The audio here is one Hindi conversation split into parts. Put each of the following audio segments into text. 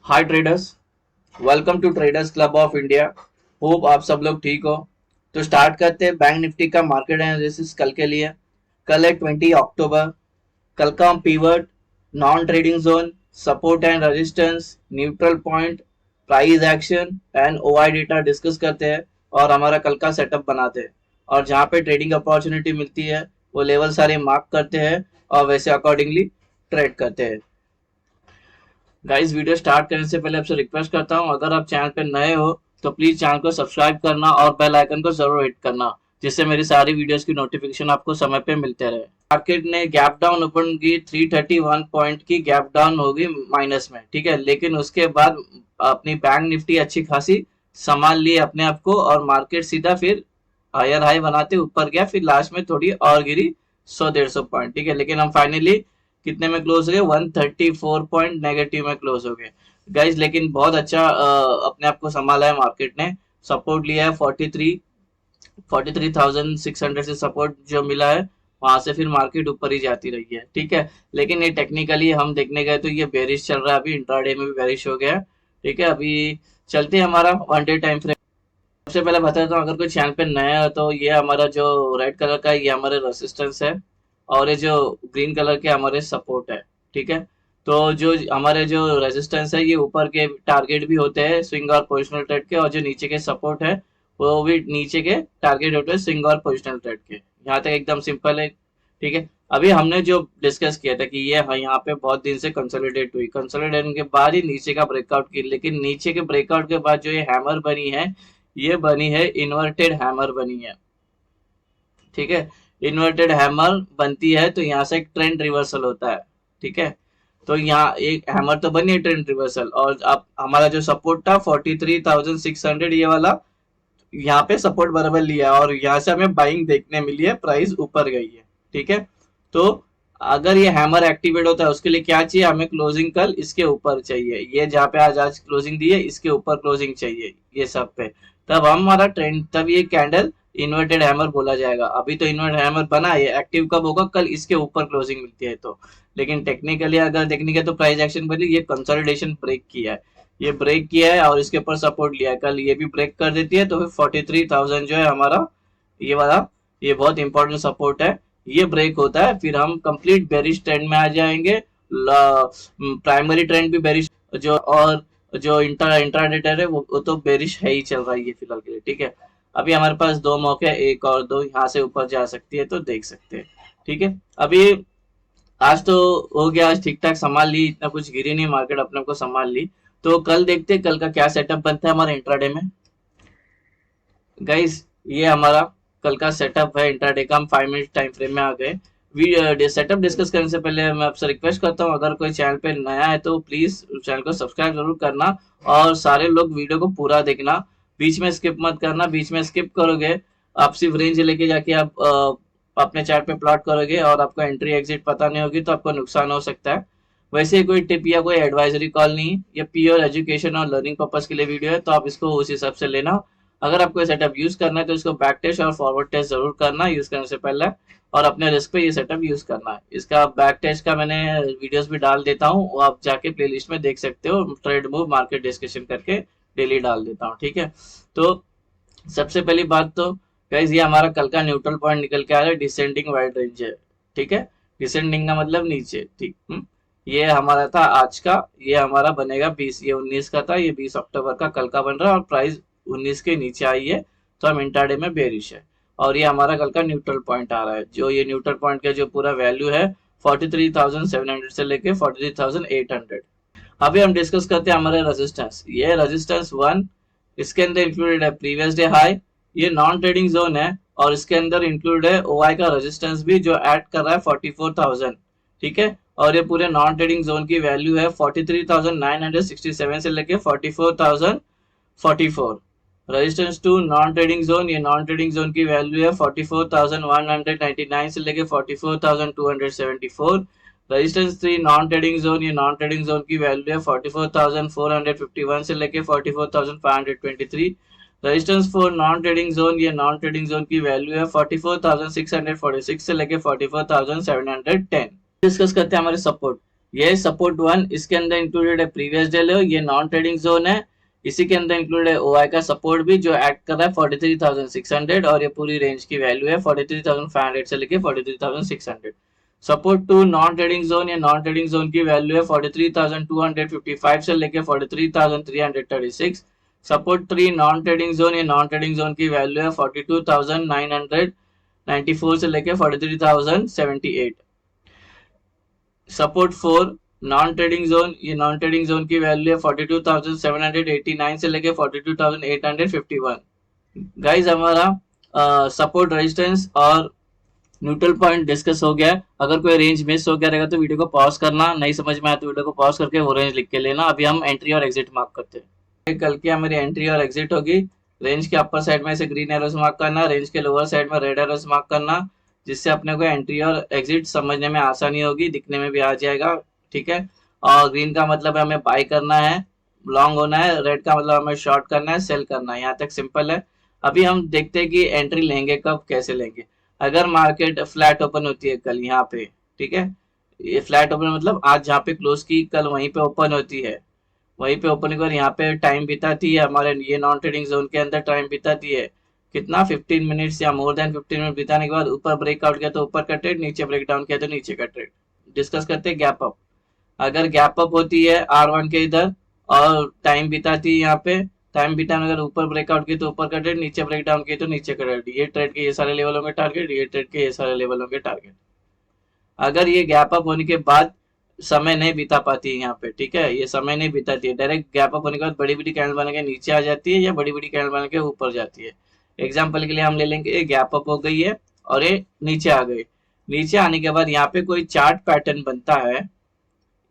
Hi traders, welcome to traders club of India. होप आप सब लोग ठीक हो। तो स्टार्ट करते हैं बैंक निफ्टी का मार्केट एनालिसिस कल के लिए। कल है 20 अक्टूबर। कल का हम pivot, non trading zone, support and resistance, neutral point, price action and OI data discuss करते हैं और हमारा कल का सेटअप बनाते हैं। और जहाँ पे ट्रेडिंग अपॉर्चुनिटी मिलती है वो लेवल सारे मार्क करते हैं और वैसे अकॉर्डिंगली ट्रेड करते हैं। गाइस, वीडियो स्टार्ट करने से पहले आपसे रिक्वेस्ट करता हूं, अगर आप चैनल पे नए हो तो प्लीज चैनल को सब्सक्राइब करना और बेल आइकन को जरूर हिट करना, जिससे मेरी सारी वीडियोस की नोटिफिकेशन आपको समय पे मिलते रहे। मार्केट ने गैप डाउन ओपन की, 331 पॉइंट की गैप डाउन होगी माइनस में, ठीक है। लेकिन उसके बाद अपनी बैंक निफ्टी अच्छी खासी संभाल ली अपने आप को और मार्केट सीधा फिर हायर हाई बनाते ऊपर गया, फिर लास्ट में थोड़ी और गिरी 100-150 पॉइंट, ठीक है। लेकिन हम फाइनली कितने में क्लोज हो गए? 134 पॉइंट नेगेटिव में क्लोज हो गए गाइज। लेकिन बहुत अच्छा अपने आप को संभाला है मार्केट ने। सपोर्ट लिया है 43,600 से सपोर्ट जो मिला है, वहां से फिर मार्केट ऊपर ही जाती रही है, ठीक है। लेकिन ये टेक्निकली हम देखने गए तो ये बेरिश चल रहा है, अभी इंट्राडे में भी बेरिश हो गया है, ठीक है। अभी चलते हैं हमारा वन डे टाइम फ्रेम। सबसे पहले बता देता हूँ, अगर कोई चैनल पे नया है तो ये हमारा जो रेड कलर का है ये हमारे रेसिस्टेंस है और ये जो ग्रीन कलर के हमारे सपोर्ट है, ठीक है। तो जो हमारे जो रेजिस्टेंस है ये ऊपर के टारगेट भी होते हैं स्विंग और पोजिशनल ट्रेड के, और जो नीचे के सपोर्ट है वो भी नीचे के टारगेट होते हैं स्विंग और पोजिशनल ट्रेड के। यहाँ तक एकदम सिंपल है, ठीक है। अभी हमने जो डिस्कस किया था कि ये यहाँ पे बहुत दिन से कंसोलिडेट हुई, कंसोलिडेशन के बाद ही नीचे का ब्रेकआउट की, लेकिन नीचे के ब्रेकआउट के बाद जो ये हैमर बनी है ये बनी है इन्वर्टेड हैमर बनी है, ठीक है। इन्वर्टेड हैमर बनती है तो यहाँ से एक ट्रेंड रिवर्सल होता है, ठीक है। तो यहाँ एक हैमर तो बनी है ट्रेंड रिवर्सल, और अब हमारा जो सपोर्ट था 43,600 ये वाला, यहाँ पे सपोर्ट बराबर लिया और यहाँ से हमें बाइंग देखने मिली है, प्राइस ऊपर गई है, ठीक है। तो अगर ये हैमर एक्टिवेट होता है उसके लिए क्या चाहिए हमें? क्लोजिंग कल इसके ऊपर चाहिए, ये जहाँ पे आज क्लोजिंग दी है इसके ऊपर क्लोजिंग चाहिए, ये सब पे। तब हमारा ट्रेंड, तब ये कैंडल इन्वर्टेड हैमर बोला जाएगा। अभी तो इन्वर्टेड हैमर बना, ये एक्टिव कब होगा? कल इसके ऊपर क्लोजिंग मिलती है तो। लेकिन टेक्निकली अगर देखने के तो प्राइस एक्शन बनी, ये कंसोलिडेशन ब्रेक किया है, ये ब्रेक किया है और इसके ऊपर सपोर्ट लिया है। कल ये भी ब्रेक कर देती है तो फिर 43,000 जो है हमारा ये वाला, ये बहुत इंपॉर्टेंट सपोर्ट है। ये ब्रेक होता है फिर हम कंप्लीट बेरिश ट्रेंड में आ जाएंगे। प्राइमरी ट्रेंड भी बेरिश, जो और जो इंट्राडे ट्रेंड है वो तो बेरिश है ही, चल रहा है ये फिलहाल के लिए, ठीक है। अभी हमारे पास दो मौके, एक और दो यहाँ से ऊपर जा सकती है तो देख सकते हैं, ठीक है। अभी आज तो हो गया, आज ठीक ठाक संभाल ली, इतना कुछ गिरी नहीं, मार्केट अपने को संभाल ली। तो कल देखते हैं कल का क्या सेटअप बनता है हमारे इंट्राडे में। गाइस, ये हमारा कल का सेटअप है इंट्राडे का। हम 5 मिनट टाइम फ्रेम में आ गए। सेटअप डिस्कस करने से पहले मैं आपसे रिक्वेस्ट करता हूँ, अगर कोई चैनल पे नया है तो प्लीज चैनल को सब्सक्राइब जरूर करना और सारे लोग वीडियो को पूरा देखना, बीच में स्किप मत करना। बीच में स्किप करोगे आप सिर्फ रेंज लेके जाके आप अपने चार्ट पे प्लॉट करोगे और आपको एंट्री एग्जिट पता नहीं होगी तो आपको नुकसान हो सकता है। वैसे कोई टिप या कोई एडवाइजरी कॉल नहीं, ये प्योर एजुकेशन और लर्निंग पर्पज के लिए वीडियो है, तो आप इसको उस हिसाब से लेना। अगर आपको सेटअप यूज करना है तो इसको बैक टेस्ट और फॉरवर्ड टेस्ट जरूर करना यूज करने से पहले, और अपने रिस्क पे ये सेटअप यूज करना है। इसका बैक टेस्ट का मैंने वीडियोस भी डाल देता हूँ, वो आप जाके प्लेलिस्ट में देख सकते हो। ट्रेड मूव मार्केट डिस्कशन करके डेली डाल देता हूँ, ठीक है। तो सबसे पहली बात तो गाइस, ये हमारा कल का न्यूट्रल पॉइंट निकल के आ रहा है, डिसेंडिंग वाइड रेंज है, ठीक है। डिसेंडिंग का मतलब नीचे, ठीक। ये हमारा था आज का, ये हमारा बनेगा 20, ये 19 का था, ये 20 अक्टूबर का कल का बन रहा है और प्राइस 19 के नीचे आई है तो हम इंट्राडे में बेरिश है। और ये हमारा कल का न्यूट्रल पॉइंट आ रहा है, जो ये न्यूट्रल पॉइंट का जो पूरा वैल्यू है 43,700 से लेके 43,800। अभी हम डिस्कस करते हैं हमारे रेजिस्टेंस। ये रेजिस्टेंस 1, इसके अंदर इंक्लूडेड है प्रीवियस डे हाई, ये नॉन ट्रेडिंग जोन है और इसके अंदर इंक्लूड है ओआई का रेजिस्टेंस भी जो ऐड कर रहा है 44,000, ठीक है। और ये पूरे नॉन ट्रेडिंग जोन की वैल्यू है 43,967 से लेके 44,044। Resistance two non trading zone, ये नॉन ट्रेडिंग जोन की वैल्यू है 44,199 से लेके 44,274। रेजिस्टेंस 3 नॉन ट्रेडिंग जोन, ये नॉन ट्रेडिंग जोन की वैल्यू है 44,451 से लेके 44,523। रेजिस्टेंस 4 नॉन ट्रेडिंग जोन, ये नॉन ट्रेडिंग जोन की वैल्यू है 44,646 से लेके 44,710। डिस्कस करते हैं हमारे सपोर्ट। ये सपोर्ट 1, इसके अंदर इंक्लूडेड है प्रीवियस डे लो, ये नॉन ट्रेडिंग जोन है, इसी के अंदर इंक्लूडेड है ओआई का सपोर्ट भी जो एक्ट कर रहा है 43,600, और ये पूरी रेंज की वैल्यू है 43,500 से लेके 43,600। सपोर्ट 2 नॉन ट्रेडिंग जोन, या नॉन ट्रेडिंग जोन की वैल्यू है 43,255 से लेके 43,336। सपोर्ट 3 नॉन ट्रेडिंग जोन, या नॉन ट्रेडिंग जोन की वैल्यू है 42,994 से लेके 43,078। सपोर्ट 4 नॉन ट्रेडिंग जोन, ये नॉन ट्रेडिंग जोन की वैल्यू है 42,789 से लेके 42,851। गाइज हमारा सपोर्ट रेजिस्टेंस और न्यूट्रल पॉइंट डिस्कस हो गया है। अगर कोई रेंज मिस हो गया रहेगा तो वीडियो को पॉज करना, नहीं समझ में आया तो वीडियो को पॉज करके वो रेंज लिख के लेना। अभी हम एंट्री और एग्जिट मार्क करते हैं। कल की हमारी एंट्री और एग्जिट होगी। रेंज के अपर साइड में ऐसे ग्रीन एरोस मार्क करना, रेंज के लोअर साइड में रेड एरोस मार्क करना, जिससे अपने को एंट्री और एग्जिट समझने में आसानी होगी, दिखने में भी आ जाएगा। ठीक है, और ग्रीन का मतलब है हमें बाय करना है, लॉन्ग होना है, रेड का मतलब हमें शॉर्ट करना है, सेल करना है। यहाँ तक सिंपल है। अभी हम देखते हैं कि एंट्री लेंगे कब, कैसे लेंगे। अगर मार्केट फ्लैट ओपन होती है कल यहाँ पे, ठीक है, ये फ्लैट ओपन मतलब आज जहाँ पे क्लोज की कल वहीं पे ओपन होती है, वहीं पे ओपनिंग और यहाँ पे टाइम बिताती है, हमारे ये नॉन ट्रेडिंग जोन के अंदर टाइम बिताती है कितना, 15 मिनट्स या मोर देन 15 मिनट बिताने के बाद ऊपर ब्रेकआउट किया तो ऊपर का ट्रेड, नीचे ब्रेक डाउन किया तो नीचे का ट्रेड। डिस्कस करते हैं गैप अप। अगर गैप अप होती है R1 के इधर और टाइम बिताती है यहाँ पे, टाइम बिताने अगर ऊपर ब्रेकआउट की तो ऊपर का ट्रेड, नीचे ब्रेक डाउन की तो नीचे का ट्रेड। ये ट्रेड के ये सारे लेवल होंगे टारगेट, ये ट्रेड के ये सारे लेवल होंगे टारगेट। अगर ये गैप अप होने के बाद समय नहीं बिता पाती है यहाँ पे, ठीक है, ये समय नहीं बिताती है, डायरेक्ट गैप अप होने के बाद बड़ी बड़ी कैंडल बन के नीचे आ जाती है या बड़ी बड़ी कैंडल बन के ऊपर जाती है। एग्जाम्पल के लिए हम ले लेंगे गैप अप हो गई है और ये नीचे आ गई। नीचे आने के बाद यहाँ पे कोई चार्ट पैटर्न बनता है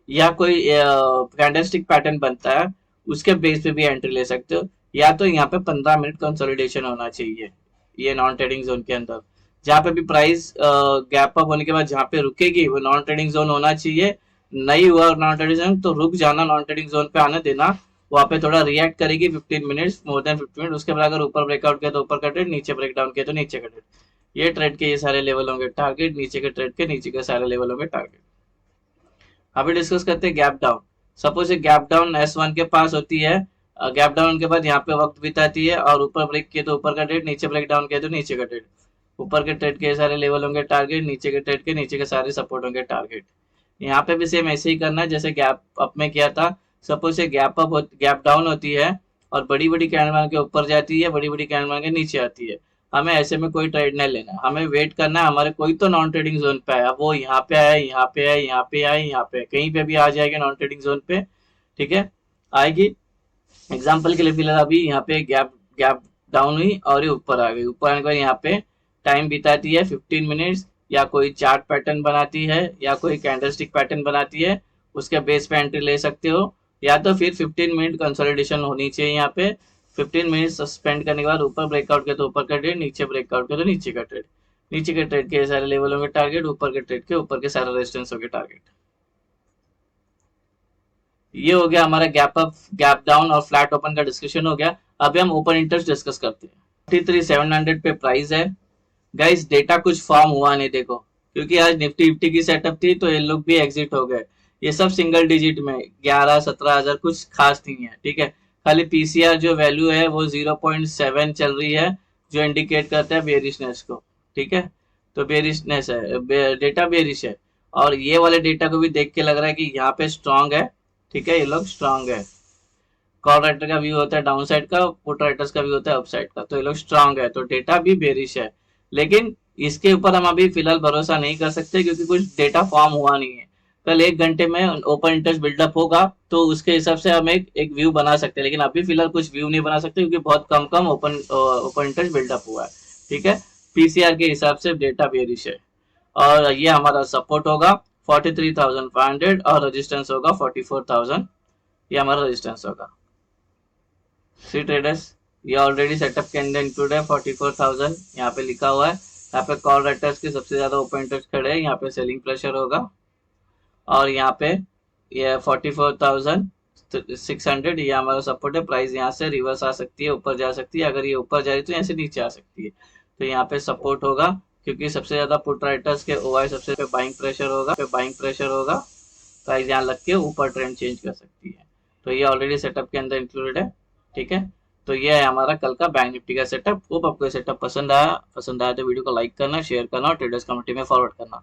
या कोई कैंडलस्टिक पैटर्न बनता है, उसके बेस पे भी एंट्री ले सकते हो। या तो यहाँ पे 15 मिनट कंसोलिडेशन होना चाहिए ये नॉन ट्रेडिंग जोन के अंदर, जहाँ पे भी प्राइस गैप अप होने के बाद जहाँ पे रुकेगी वो नॉन ट्रेडिंग जोन होना चाहिए। नहीं हुआ नॉन ट्रेडिंग जोन तो रुक जाना, नॉन ट्रेडिंग जोन पे आने देना, वहां पे थोड़ा रिएक्ट करेगी 15 मिनट्स, मोर देन 15 मिनट। उसके बाद अगर ऊपर ब्रेकआउट किया तो ऊपर का ट्रेड, नीचे ब्रेक डाउन किया तो नीचे का ट्रेड। ये ट्रेड के ये सारे लेवल होंगे टारगेट, नीचे के ट्रेड के नीचे के सारे लेवल होंगे टारगेट। अभी डिस्कस करते हैं गैप डाउन। सपोज ये गैप डाउन S1 के पास होती है, गैप डाउन के बाद यहाँ पे वक्त बिताती है और ऊपर ब्रेक किए तो ऊपर का ट्रेड, नीचे ब्रेक डाउन किया तो नीचे का ट्रेड। ऊपर के ट्रेड के सारे लेवल होंगे टारगेट, नीचे के ट्रेड के नीचे के सारे सपोर्ट होंगे टारगेट। यहाँ पे भी सेम ऐसे ही करना है जैसे गैप अप में किया था। सपोज ये गैप डाउन होती है और बड़ी बड़ी कैंडल मार के ऊपर जाती है, बड़ी बड़ी कैंडल मार के नीचे आती है। हमें ऐसे में कोई ट्रेड नहीं लेना, हमें वेट करना है, हमारे कोई तो नॉन ट्रेडिंग जोन पे आया, वो यहाँ पे आया, यहाँ पे आया, यहाँ पे आया, यहाँ पे कहीं पे भी आ जाएगा नॉन ट्रेडिंग जोन पे। ठीक है, आएगी। एग्जाम्पल के लिए फिलहाल अभी यहाँ पे गैप गैप डाउन हुई और ये ऊपर आ गई। ऊपर आने के बाद यहाँ पे टाइम बिताती है 15 मिनट्स, या कोई चार्ट पैटर्न बनाती है या कोई कैंडलस्टिक पैटर्न बनाती है, उसके बेस पे एंट्री ले सकते हो। या तो फिर 15 मिनट कंसोलिडेशन होनी चाहिए यहाँ पे, 15 मिनट सस्पेंड करने के बाद ऊपर ब्रेकआउट किया तो ऊपर का ट्रेड, नीचे ब्रेकआउट किया तो नीचे का ट्रेड। नीचे के ट्रेड के सारे लेवल होंगे टारगेट, ऊपर के ट्रेड के ऊपर के सारे रेजिस्टेंस होंगे टारगेट। ये हो गया हमारा गैप अप, गैप डाउन और फ्लैट ओपन का डिस्कशन हो गया। अभी हम ओपन इंटरेस्ट डिस्कस करते हैं। 43,700 पे प्राइस है। गाइस डेटा कुछ फॉर्म हुआ नहीं देखो, क्योंकि आज निफ्टी निफ्टी की सेटअप थी तो ये लोग भी एग्जिट हो गए। ये सब सिंगल डिजिट में 11-17 हजार, कुछ खास नहीं है। ठीक है, खाली पीसीआर जो वैल्यू है वो 0.7 चल रही है, जो इंडिकेट करता है बेरिशनेस को। ठीक है, तो बेरिशनेस है, डेटा बेरिश है। और ये वाले डेटा को भी देख के लग रहा है कि यहाँ पे स्ट्रांग है। ठीक है, ये लोग स्ट्रांग है। कॉल राइटर का व्यू होता है डाउन साइड का, पुट राइटर्स का व्यू होता है अप साइड का, तो ये लोग स्ट्रांग है, तो डेटा भी बेरिश है। लेकिन इसके ऊपर हम अभी फिलहाल भरोसा नहीं कर सकते क्योंकि कुछ डेटा फॉर्म हुआ नहीं है। कल 1 घंटे में ओपन इंटरेस्ट बिल्डअप होगा तो उसके हिसाब से हम एक व्यू बना सकते हैं, लेकिन अभी फिलहाल कुछ व्यू नहीं बना सकते क्योंकि बहुत कम ओपन इंटरेस्ट बिल्डअप हुआ है। ठीक है, पीसीआर के हिसाब से डेटा बेरिश है। और ये हमारा सपोर्ट होगा 43,500 और रेजिस्टेंस होगा 44,000। ये हमारा रेजिस्टेंस होगा। सी ट्रेडर्स, ये ऑलरेडी सेटअप के अंदर इंक्लूड है 44,000, यहाँ पे लिखा हुआ है। यहाँ पे कॉल राइटर्स के सबसे ज्यादा ओपन इंटरेस्ट खड़े हैं, यहाँ पे सेलिंग प्रेशर होगा। और यहाँ पे ये 44,600 ये हमारा सपोर्ट है। प्राइस यहाँ से रिवर्स आ सकती है, ऊपर जा सकती है। अगर ये ऊपर जा रही है तो यहाँ से नीचे आ सकती है, तो यहाँ पे सपोर्ट होगा क्योंकि सबसे ज्यादा पुट राइटर्स के ओआई सबसे पे बाइंग प्रेशर होगा, प्राइस यहाँ लग के ऊपर ट्रेंड चेंज कर सकती है। तो ये ऑलरेडी सेटअप के अंदर इंक्लूडेड है। ठीक है, तो ये है हमारा कल का बैंक निफ्टी का सेटअप। होप आपको ये सेटअप पसंद आया तो वीडियो को लाइक करना, शेयर करना और ट्रेडर्स कम्युनिटी में फॉरवर्ड करना।